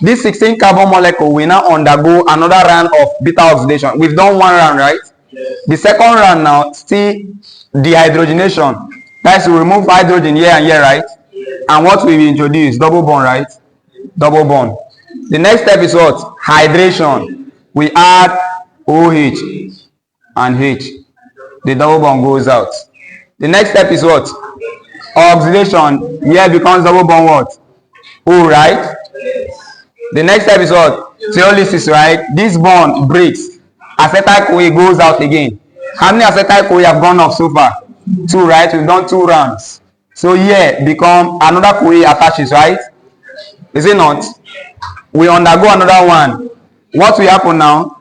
This 16 carbon molecule will now undergo another round of beta oxidation. We've done one round, right? Yes. The second round now, still dehydrogenation. That's to remove hydrogen here and here, right? Yes. And what we will introduce? Double bond, right? Double bond. The next step is what? Hydration. We add OH and H. The double bond goes out. The next step is what? Oxidation. Here becomes double bond what? O, right? The next step is what? Pyrolysis, right? This bond breaks. Acetyl-CoA goes out again. How many acetyl-CoA have gone off so far? 2, right? We've done 2 rounds. So here become another CoA attaches, right? Is it not? We undergo another one. What will happen now?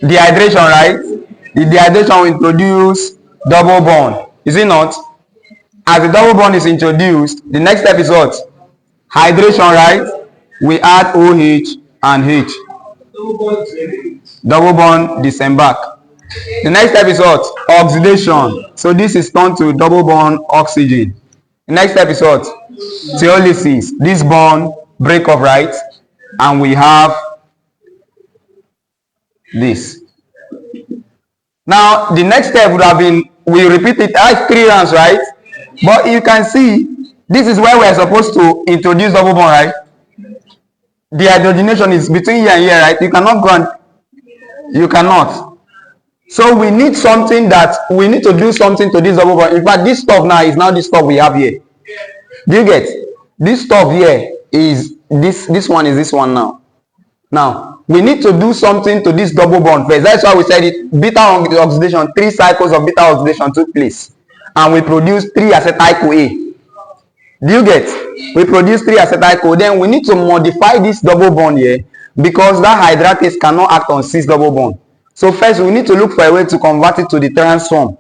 Dehydration, right? The dehydration will introduce double bond. Is it not? As the double bond is introduced, the next step is what? Hydration, right? We add OH and H. Double bond disembark. The next step is what? Oxidation. So this is turned to double bond oxygen. The next step is what? Pyrolysis. This bond break off, right? And we have this. Now the next step would have been, we repeat it as 3 rounds, right? But you can see this is where we are supposed to introduce double bond, right? The hydrogenation is between here and here, right? You cannot go and you cannot. So we need something that we need to do something to this double bond. In fact, this stuff now is now this stuff we have here. Do you get? This stuff here is this one is this one now. Now we need to do something to this double bond first. That's why we said it. Beta oxidation, 3 cycles of beta oxidation took place, and we produce 3 acetyl-CoA. Do you get? We produce 3 acetyl-CoA. Then we need to modify this double bond here because that hydratase cannot act on 6 double bond. So first we need to look for a way to convert it to the transform.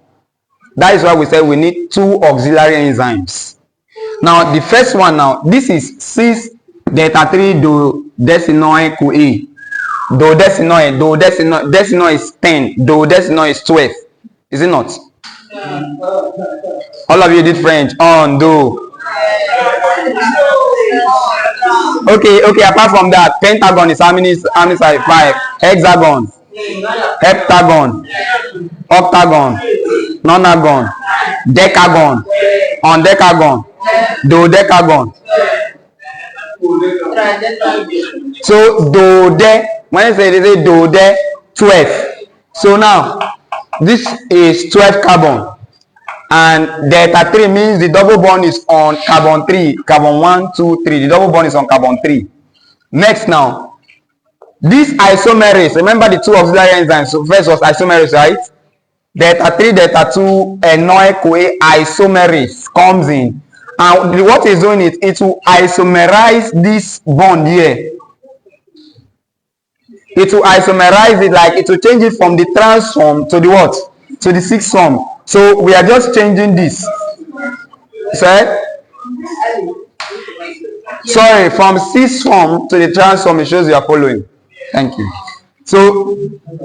That is why we said we need 2 auxiliary enzymes. Now the first one now, this is 6 delta 3 duodecinoid CoA. Duodecinoid is 10, duodecinoid is 12. Is it not? All of you did French. On, do. Okay, apart from that, pentagon is how many side? 5. Hexagon, heptagon, octagon, nonagon, decagon, undecagon, dodecagon. So dode, when I say they say dode, 12. So now this is 12 carbon, and delta 3 means the double bond is on carbon 3, carbon 1, 2, 3. The double bond is on carbon 3. Next now, this isomerase, remember the 2 auxiliary enzymes. So first was isomerase, right? Delta 3, delta 2, enoic CoA isomerase comes in, and what is doing it? It will isomerize this bond here. It will isomerize it, like it will change it from the trans form to the what? To the 6 form. So we are just changing this. Sorry, from 6 form to the trans form. It shows you are following. Thank you. So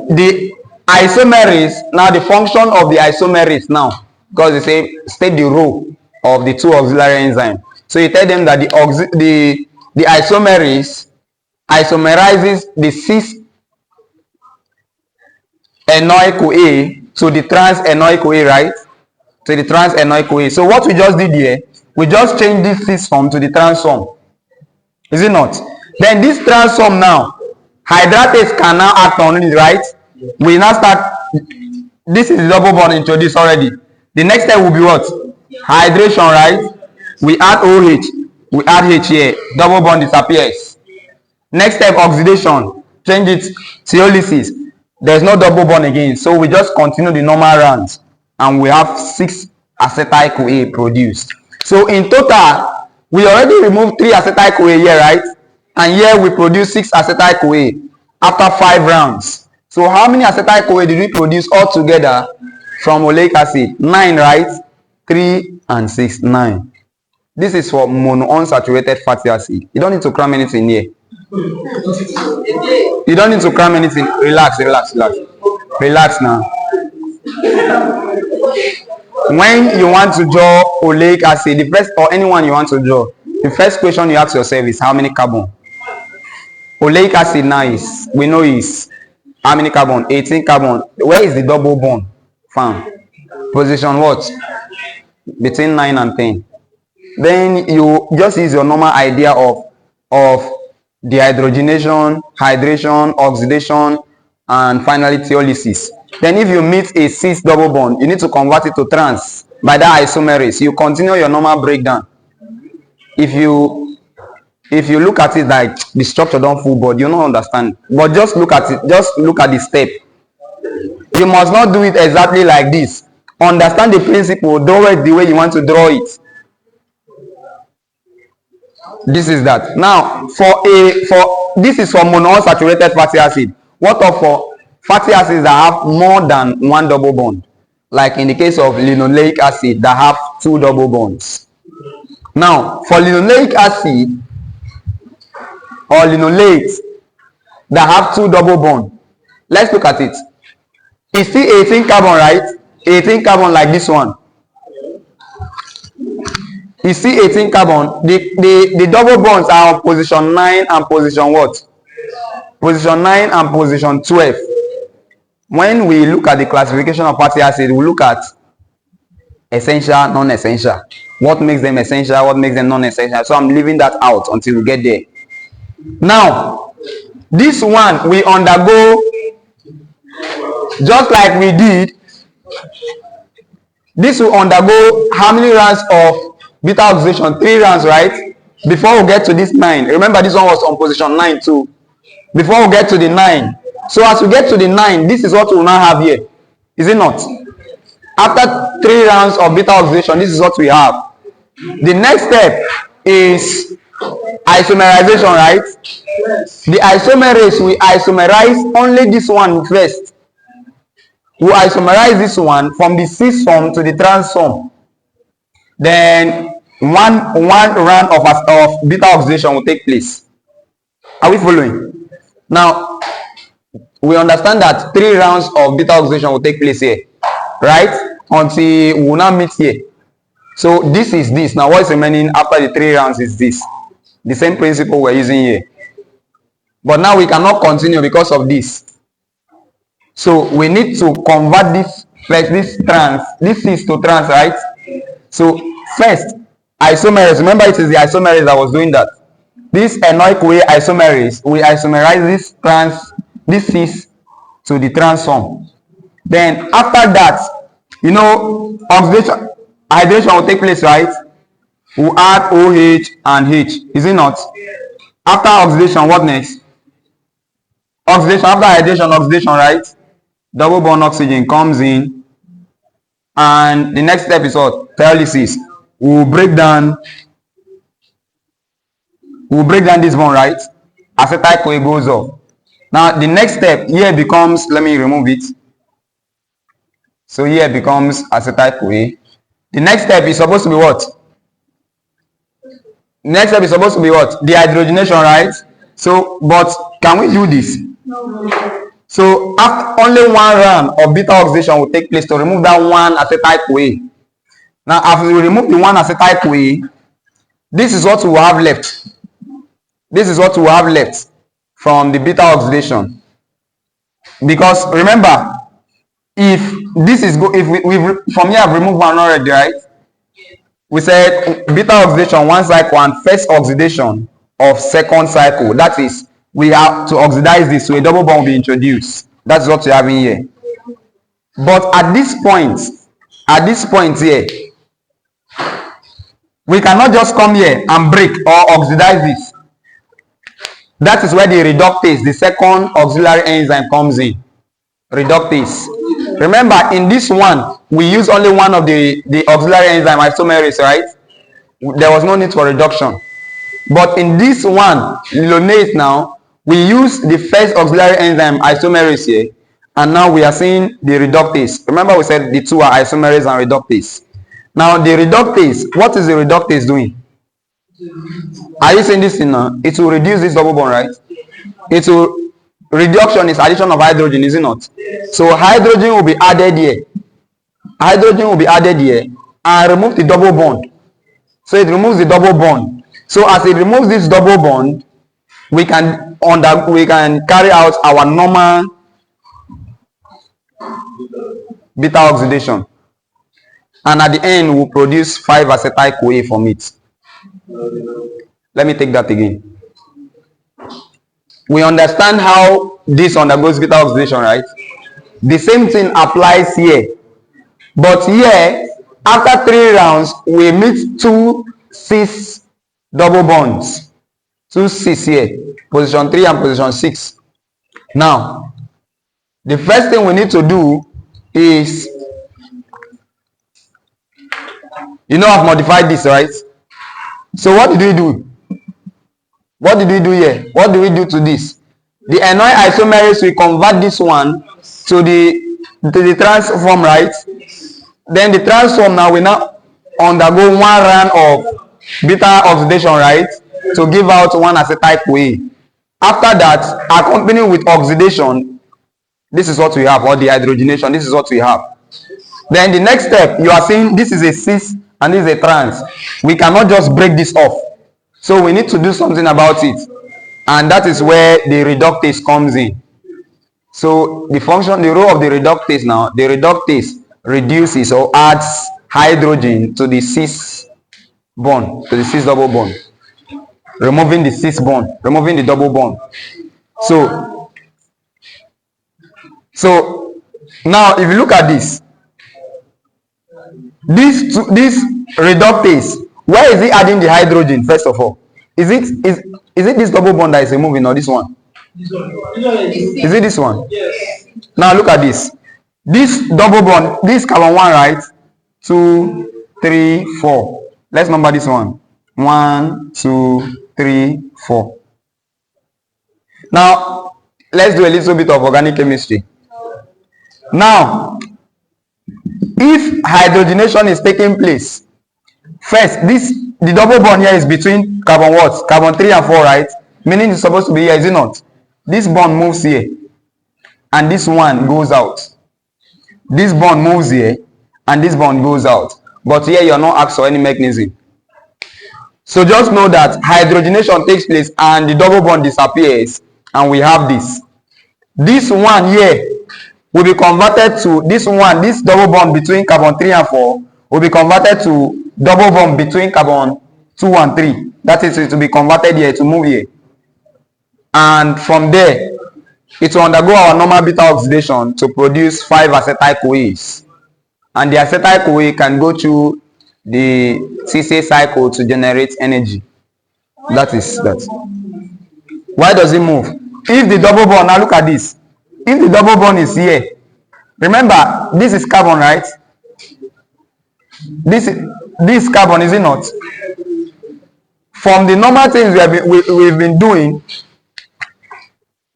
the isomerase, now the function of the isomerase now, because they say state the role of the two auxiliary enzymes. So you tell them that the isomerase isomerizes the cis enoic CoA to the trans enoic CoA, right? To the trans enoic CoA. So what we just did here, we just changed this cis form to the trans form. Is it not? Then this trans form now, hydratase can now act on it, right? We now start. This is the double bond introduced already. The next step will be what? Hydration, right? We add OH, we add H here, double bond disappears. Next step, oxidation, change it tiolysis. There's no double bond again, so we just continue the normal rounds, and we have 6 acetyl CoA produced. So in total, we already removed 3 acetyl CoA here, right? And here we produce 6 acetyl CoA after 5 rounds. So how many acetyl CoA did we produce altogether from oleic acid? 9, right? 3 and 6, 9. This is for monounsaturated fatty acid. You don't need to cram anything here. You don't need to cram anything. Relax, relax, relax. Relax now. When you want to draw oleic acid, the first, or anyone you want to draw, the first question you ask yourself is how many carbon? Oleic acid now is, we know is how many carbon? 18 carbon. Where is the double bond found? Position what? Between 9 and 10. Then you just use your normal idea of dehydrogenation, hydration, oxidation, and finally tiolysis. Then if you meet a cis double bond, you need to convert it to trans by that isomerase. You continue your normal breakdown. If you look at it like the structure don't full, but you don't understand. But just look at it, just look at the step. You must not do it exactly like this. Understand the principle, draw it the way you want to draw it. This is that. Now, this is for monounsaturated fatty acid. What of for fatty acids that have more than 1 double bond? Like in the case of linoleic acid that have 2 double bonds. Now, for linoleic acid or linolates that have 2 double bond, let's look at it. You see 18 carbon, right? 18 carbon like this one. You see 18 carbon. The double bonds are on position 9 and position what? Position 9 and position 12. When we look at the classification of fatty acid, we look at essential, non-essential. What makes them essential, what makes them non-essential. So I'm leaving that out until we get there. Now, this one we undergo just like we did. This will undergo how many rounds of beta oxidation? 3 rounds, right? Before we get to this 9. Remember, this one was on position 9 too. Before we get to the 9. So as we get to the 9, this is what we will now have here. Is it not? After 3 rounds of beta oxidation, this is what we have. The next step is isomerization, right? The isomerase, we isomerize only this one first. We isomerize this one from the cis form to the trans form. Then one round of beta oxidation will take place. Are we following? Now, we understand that 3 rounds of beta oxidation will take place here, right? Until we will now meet here. So this is this. Now what is remaining after the 3 rounds is this. The same principle we're using here. But now we cannot continue because of this. So we need to convert this first, this cis to trans, right? So first, isomerase. Remember, it is the isomerase that was doing that. This enoic CoA isomerase, we isomerize this cis to the trans form. Then after that, you know, oxidation, hydration will take place, right? We'll add OH and H. Is it not? After oxidation, what next? Oxidation, after hydration, oxidation, right? Double bond oxygen comes in, and the next step is what? Tiolysis. We'll break down this bond, right? Acetyl CoA goes off. Now the next step here becomes, let me remove it. So here becomes acetyl CoA. The next step is supposed to be what? Next step is supposed to be what? Dehydrogenation, right? So, but can we do this? So after only one round of beta oxidation will take place to remove that one acetyl-CoA. Now after we remove the one acetyl-CoA, this is what we will have left. This is what we will have left from the beta oxidation. Because remember, if this is if we from here I've removed one already, right? We said beta oxidation one cycle and first oxidation of second cycle. That is, we have to oxidize this, so a double bond will be introduced. That's what we have in here. But at this point here, we cannot just come here and break or oxidize this. That is where the reductase, the second auxiliary enzyme, comes in. Reductase. Remember, in this one, we use only one of the auxiliary enzyme, isomerase, right? There was no need for reduction. But in this one, linolenase now, we use the first auxiliary enzyme, isomerase here, and now we are seeing the reductase. Remember, we said the two are isomerase and reductase. Now, the reductase, what is the reductase doing? Are you seeing this thing now? It will reduce this double bond, right? It will. Reduction is addition of hydrogen, is it not? So hydrogen will be added here. Hydrogen will be added here and remove the double bond. So it removes the double bond. So as it removes this double bond, we can carry out our normal beta oxidation. And at the end, we'll produce 5-acetyl-CoA from it. Let me take that again. We understand how this undergoes beta oxidation, right? The same thing applies here. But here, after 3 rounds, we meet 2 cis double bonds. 2 cis here, position 3 and position 6. Now, the first thing we need to do is, I've modified this, right? So what did we do? What did we do here? What do we do to this? The annoying isomerase, we convert this one to the transform, right? Then the transform now will now undergo 1 round of beta oxidation, right? To give out 1-acetyl-CoA. After that, accompanied with oxidation, this is what we have, or the hydrogenation, this is what we have. Then the next step, you are seeing this is a cis and this is a trans. We cannot just break this off. So we need to do something about it. And that is where the reductase comes in. So the role of the reductase now, the reductase reduces or adds hydrogen to the cis bond, to the cis double bond. Removing the cis bond, removing the double bond. So now if you look at this reductase, where is it adding the hydrogen first of all? Is it this double bond that is removing or this one? Is it this one? Yes. Now look at this. This double bond, this carbon 1, right? 2, 3, 4. Let's number this one. 1, 2, 3, 4. Now let's do a little bit of organic chemistry. Now, if hydrogenation is taking place, first, the double bond here is between carbon what? Carbon 3 and 4, right? Meaning it's supposed to be here, is it not? This bond moves here, and this one goes out. This bond moves here, and this bond goes out. But here you are not asked for any mechanism. So just know that hydrogenation takes place, and the double bond disappears, and we have this. This one here will be converted to this one. This double bond between carbon 3 and 4 will be converted to double bond between carbon 2 and 3. That is, it will be converted here to move here. And from there, it will undergo our normal beta oxidation to produce 5-acetyl-CoAs. And the acetyl-CoA can go through the CCA cycle to generate energy. That is that. Why does it move? If the double bond, now look at this. If the double bond is here, remember, this is carbon, right? This carbon, is it not? From the normal things we've been doing,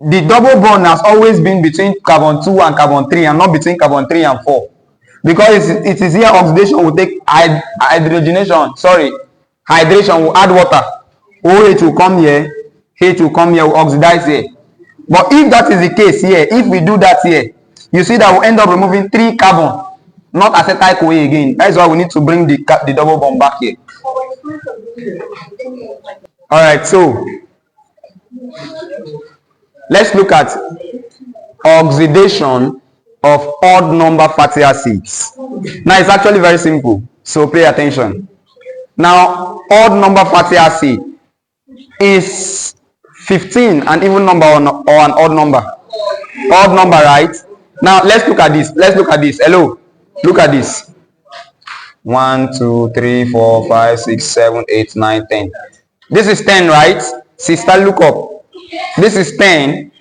the double bond has always been between carbon 2 and carbon 3 and not between carbon 3 and 4. Because it is here oxidation will take hydration will add water. OH will come here, H will come here, will oxidize here. But if that is the case here, if we do that here, you see that we'll end up removing 3 carbon, not acetyl-CoA again. That is why we need to bring the double bond back here. All right, so let's look at oxidation of odd number fatty acids. Now it's actually very simple, so pay attention. Now odd number fatty acid is 15 an even number or an odd number? Odd number, right? Now let's look at this. Hello, look at this. 1, 2, 3, 4, 5, 6, 7, 8, 9, 10. This is 10, right? Sister, look up. This is 10.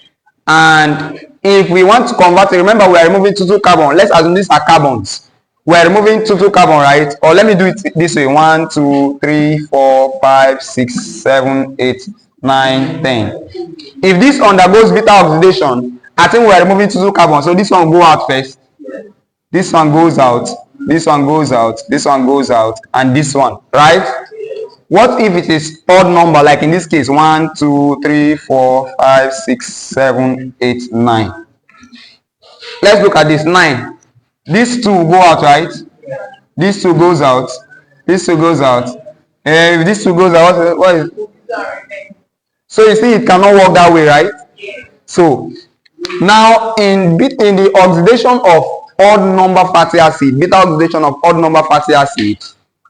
And if we want to convert it, remember we are removing 2 carbon. Let's assume these are carbons. We are removing 2 carbon, right? Or let me do it this way. 1, 2, 3, 4, 5, 6, 7, 8, 9, 10. If this undergoes beta oxidation, I think we are removing 2 carbon. So this one will go out first. This one goes out. This one goes out. This one goes out. And this one, right? What if it is odd number, like in this case, 1, 2, 3, 4, 5, 6, 7, 8, 9. Let's look at this 9. These 2 go out, right? This 2 goes out. This 2 goes out. If this 2 goes out, what is? So you see, it cannot work that way, right? So now in the oxidation of odd number fatty acid, beta oxidation of odd number fatty acid,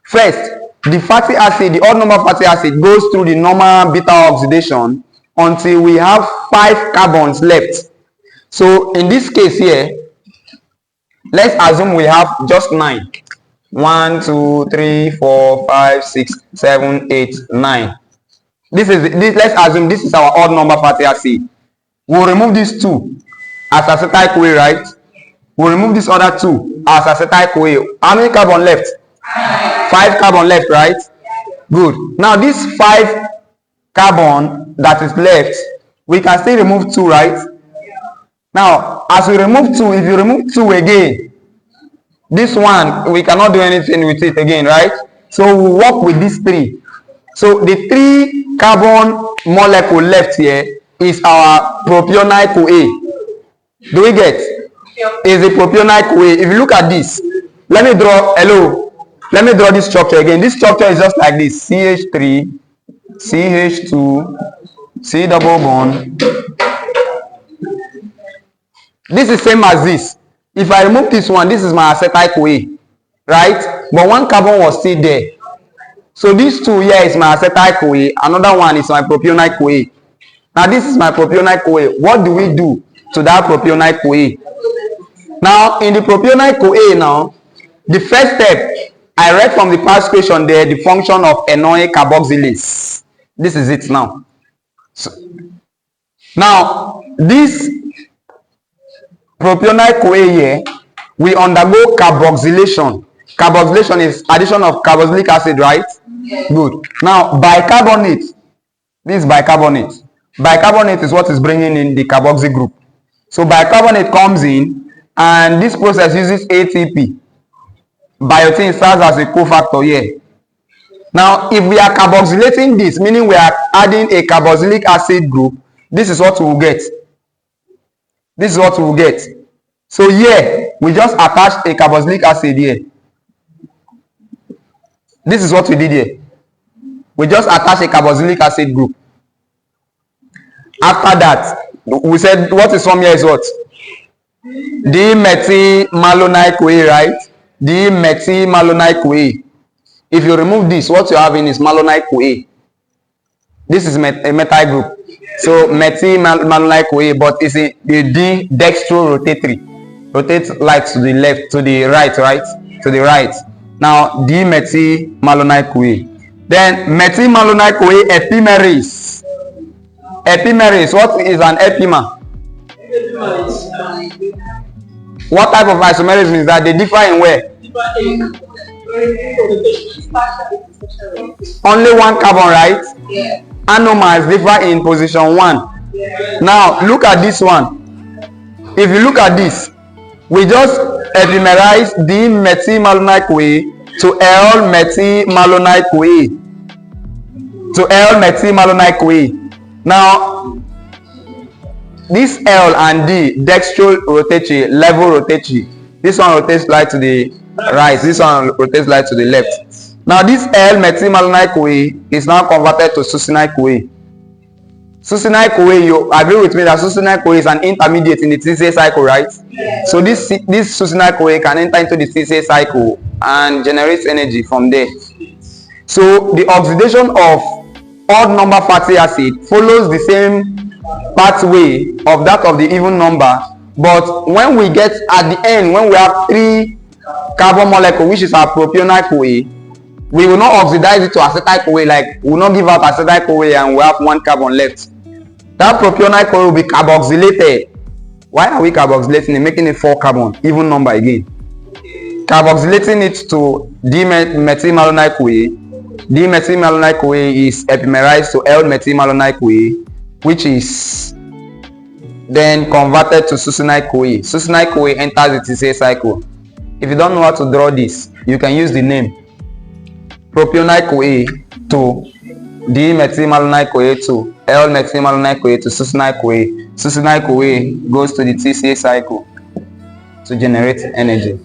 first, the fatty acid, the odd number fatty acid goes through the normal beta oxidation until we have 5 carbons left. So in this case here, let's assume we have just 9. 1, 2, 3, 4, 5, 6, 7, 8, 9. Let's assume this is our odd number fatty acid. We'll remove these 2 as acetyl-CoA, right? We'll remove this other 2 as acetyl-CoA. How many carbon left? 5 carbon left, right? Good. Now this 5 carbon that is left, we can still remove 2, right? Now as we remove 2, if you remove 2 again, this one we cannot do anything with it again, right? So we'll work with these 3. So the 3 carbon molecule left here is our propionyl-CoA. Do we get? Is the propionyl-CoA. If you look at this, let me draw this structure again. This structure is just like this: CH3, CH2, C double bond. This is same as this. If I remove this one, this is my acetyl-CoA, right? But 1 carbon was still there. So these 2 here is my acetyl-CoA. Another one is my propionyl-CoA. Now this is my propionyl-CoA. What do we do to that propionyl-CoA? Now in the propionyl-CoA now, the first step, I read from the past question there, the function of enoic carboxylase. This is it now. So, now this propionyl-CoA here, we undergo carboxylation. Carboxylation is addition of carboxylic acid, right? Yes. Good. Now bicarbonate. This is bicarbonate. Bicarbonate is what is bringing in the carboxy group. So bicarbonate comes in, and this process uses ATP. Biotin serves as a cofactor here. Now if we are carboxylating this, meaning we are adding a carboxylic acid group, this is what we will get. This is what we will get. So here we just attached a carboxylic acid here. This is what we did here. We just attached a carboxylic acid group. After that, we said what is from here is what? D-methylmalonyl-CoA, right? D-methylmalonyl-CoA. If you remove this, what you have in is malonyl-CoA. This is a methyl group. So methylmalonyl-CoA, but it's a D dextro-rotatory. Rotate like to the left, to the right, right? To the right. Now D-methylmalonyl-CoA. Then methylmalonyl-CoA epimerase. Epimerase. What is an epimer? What type of isomerism is that? They differ in where? Only 1 carbon, right? Yeah. Anomers differ in position 1. Yeah. Now look at this one. If you look at this, we just epimerize D-methylmalonyl-CoA to L-methylmalonyl-CoA. To L-methylmalonyl-CoA. Now this L and D, dextro-rotatory, levo-rotatory. This one rotates light to the right, this one rotates light to the left. Now this L-methylmalonyl-CoA is now converted to succinyl-CoA. Succinyl-CoA, you agree with me that succinyl-CoA is an intermediate in the TCA cycle, right? Yes. So this succinyl-CoA can enter into the TCA cycle and generate energy from there. So the oxidation of odd number fatty acid follows the same pathway of that of the even number, but when we get at the end, when we have 3 carbon molecule, which is our propionyl-CoA, we will not oxidize it to acetyl-CoA, like we will not give out acetyl-CoA and we have 1 carbon left. That propionyl-CoA will be carboxylated. Why are we carboxylating it? Making it 4 carbon, even number again. Carboxylating it to D-methylmalonyl-CoA. D-methylmalonyl-CoA is epimerized to L-methylmalonyl-CoA, which is then converted to succinyl-CoA. Succinyl-CoA enters the TCA cycle. If you don't know how to draw this, you can use the name propionyl-CoA to D-methylmalonyl-CoA to L-methylmalonyl-CoA to succinyl-CoA. Succinyl-CoA goes to the TCA cycle to generate energy.